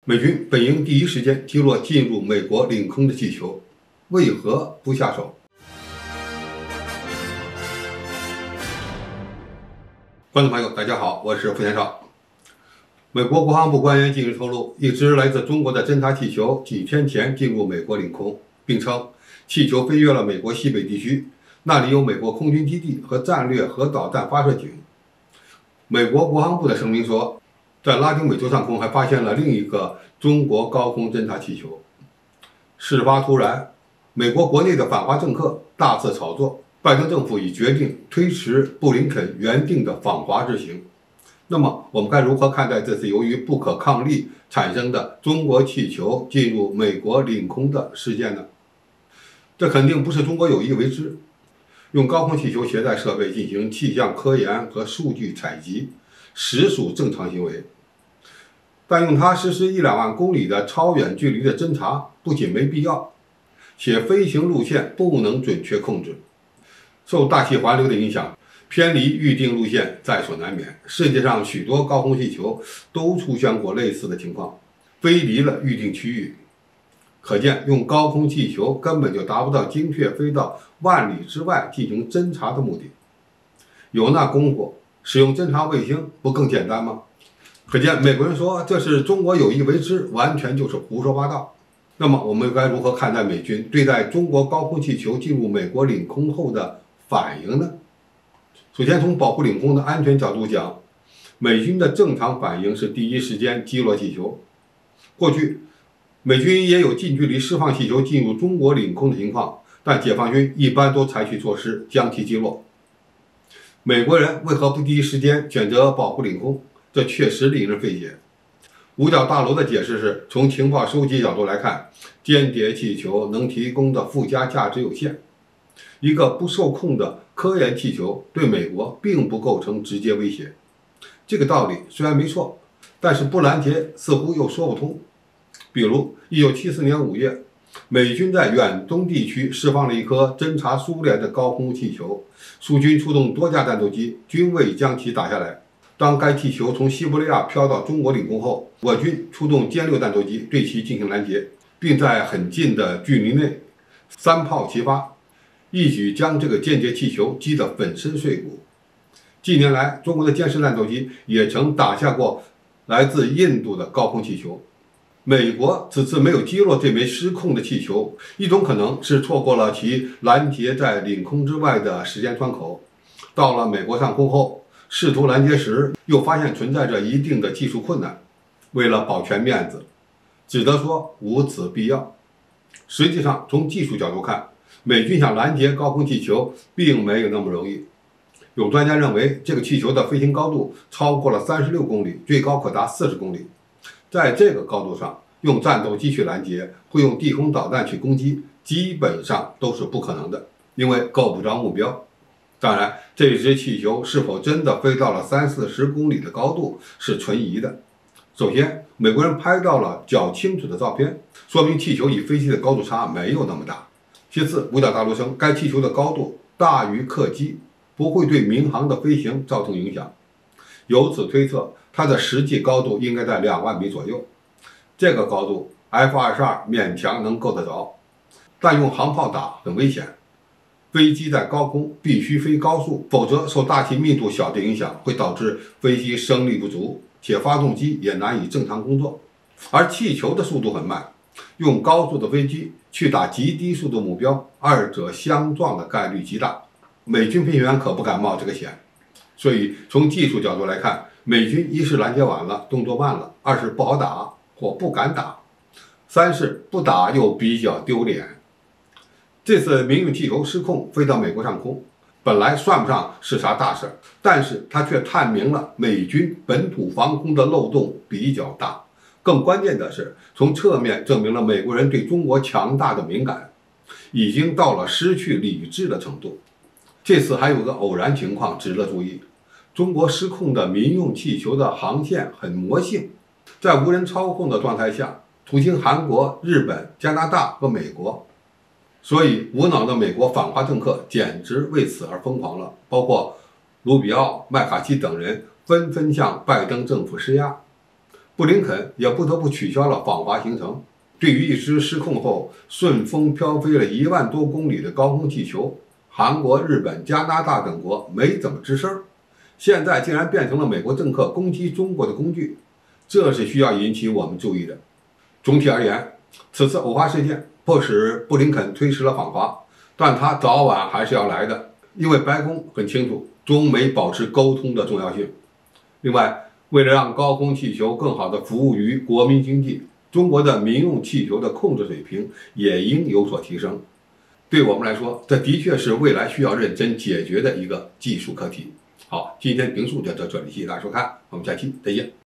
美军本应第一时间击落进入美国领空的气球，为何不下手？观众朋友，大家好，我是付天少。美国国防部官员近日透露，一支来自中国的侦察气球几天前进入美国领空，并称气球飞越了美国西北地区，那里有美国空军基地和战略核导弹发射井。美国国防部的声明说，在拉丁美洲上空还发现了另一个中国高空侦察气球。事发突然，美国国内的反华政客大肆炒作，拜登政府已决定推迟布林肯原定的访华之行。那么我们该如何看待这次由于不可抗力产生的中国气球进入美国领空的事件呢？这肯定不是中国有意为之。用高空气球携带设备进行气象科研和数据采集，实属正常行为。但用它实施1-2万公里的超远距离的侦察，不仅没必要，且飞行路线不能准确控制，受大气环流的影响，偏离预定路线在所难免。世界上许多高空气球都出现过类似的情况，飞离了预定区域。可见用高空气球根本就达不到精确飞到万里之外进行侦察的目的。有那功夫，使用侦察卫星不更简单吗？可见美国人说这是中国有意为之，完全就是胡说八道。那么我们该如何看待美军对待中国高空气球进入美国领空后的反应呢？首先从保护领空的安全角度讲，美军的正常反应是第一时间击落气球。过去美军也有近距离释放气球进入中国领空的情况，但解放军一般都采取措施将其击落。美国人为何不第一时间选择保护领空？这确实令人费解。五角大楼的解释是，从情报收集角度来看，间谍气球能提供的附加价值有限，一个不受控的科研气球对美国并不构成直接威胁。这个道理虽然没错，但是不拦截似乎又说不通。比如1974年5月，美军在远东地区释放了一颗侦察苏联的高空气球，苏军出动多架战斗机，均未将其打下来。当该气球从西伯利亚飘到中国领空后，我军出动歼6战斗机对其进行拦截，并在很近的距离内3炮齐发，一举将这个间谍气球击得粉身碎骨。近年来，中国的歼10战斗机也曾打下过来自印度的高空气球。美国此次没有击落这枚失控的气球，一种可能是错过了其拦截在领空之外的时间窗口，到了美国上空后，试图拦截时又发现存在着一定的技术困难，为了保全面子，只得说无此必要。实际上，从技术角度看，美军想拦截高空气球并没有那么容易。有专家认为，这个气球的飞行高度超过了36公里，最高可达40公里。在这个高度上，用战斗机去拦截，会用地空导弹去攻击，基本上都是不可能的，因为够不着目标。当然，这支气球是否真的飞到了30-40公里的高度是存疑的。首先，美国人拍到了较清楚的照片，说明气球与飞机的高度差没有那么大。其次，五角大楼称该气球的高度大于客机，不会对民航的飞行造成影响。由此推测，它的实际高度应该在2万米左右。这个高度 F-22勉强能够得着，但用航炮打很危险。飞机在高空必须飞高速，否则受大气密度小的影响，会导致飞机升力不足，且发动机也难以正常工作。而气球的速度很慢，用高速的飞机去打极低速度目标，二者相撞的概率极大。美军飞行员可不敢冒这个险。所以从技术角度来看，美军一是拦截晚了，动作慢了；二是不好打或不敢打；三是不打又比较丢脸。这次民用气球失控飞到美国上空，本来算不上是啥大事，但是它却探明了美军本土防空的漏洞比较大。更关键的是，从侧面证明了美国人对中国强大的敏感，已经到了失去理智的程度。这次还有个偶然情况值得注意，中国失控的民用气球的航线很魔性，在无人操控的状态下，途经韩国、日本、加拿大和美国。所以无脑的美国反华政客简直为此而疯狂了，包括卢比奥、麦卡锡等人纷纷向拜登政府施压。布林肯也不得不取消了访华行程。对于一只失控后顺风飘飞了1万多公里的高空气球，韩国、日本、加拿大等国没怎么吱声，现在竟然变成了美国政客攻击中国的工具，这是需要引起我们注意的。总体而言，此次偶发事件迫使布林肯推迟了访华，但他早晚还是要来的，因为白宫很清楚中美保持沟通的重要性。另外，为了让高空气球更好地服务于国民经济，中国的民用气球的控制水平也应有所提升。对我们来说，这的确是未来需要认真解决的一个技术课题。好，今天评述就到这里，谢谢大家收看，我们下期再见。